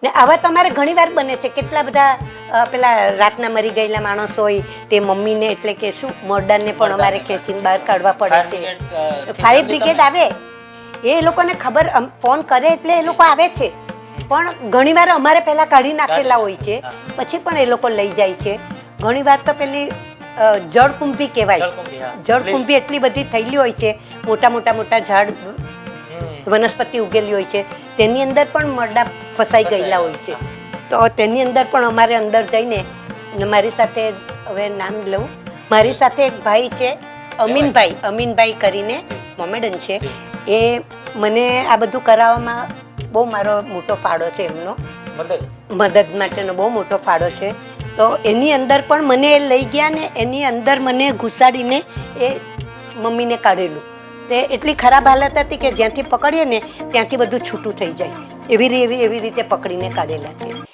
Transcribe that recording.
ને આવા તમારે ઘણી વાર બને છે કેટલા બધા પેલા રાતના મરી ગયેલા માણસ હોય તે મમ્મીને એટલે કે શું મર્ડરને પણ અમારે ખેંચીને બહાર કાઢવા પડે છે ફાયર બ્રિગેડ આવે એ લોકોને ખબર ફોન કરે એટલે એ લોકો આવે છે પણ ઘણીવાર અમારે પહેલાં કાઢી નાખેલા હોય છે પછી પણ એ લોકો લઈ જાય છે ઘણીવાર તો પેલી જળકુંભી કહેવાય જળકુંભી એટલી બધી થયેલી હોય છે મોટા ઝાડ વનસ્પતિ ઉગેલી હોય છે તેની અંદર પણ મરડા ફસાઈ ગયેલા હોય છે તો તેની અંદર પણ અમારે અંદર જઈને મારી સાથે હવે નામ લઉં મારી સાથે એક ભાઈ છે અમીનભાઈ કરીને મોમેડન છે એ મને આ બધું કરાવવામાં બહુ મારો મોટો ફાળો છે એમનો મદદ માટેનો બહુ મોટો ફાળો છે તો એની અંદર પણ મને લઈ ગયા ને એની અંદર મને ઘુસાડીને એ મમ્મીને કાઢેલું તે એટલી ખરાબ હાલત હતી કે જ્યાંથી પકડીએ ને ત્યાંથી બધું છૂટું થઈ જાય એવી રીતે પકડીને કાઢેલા છે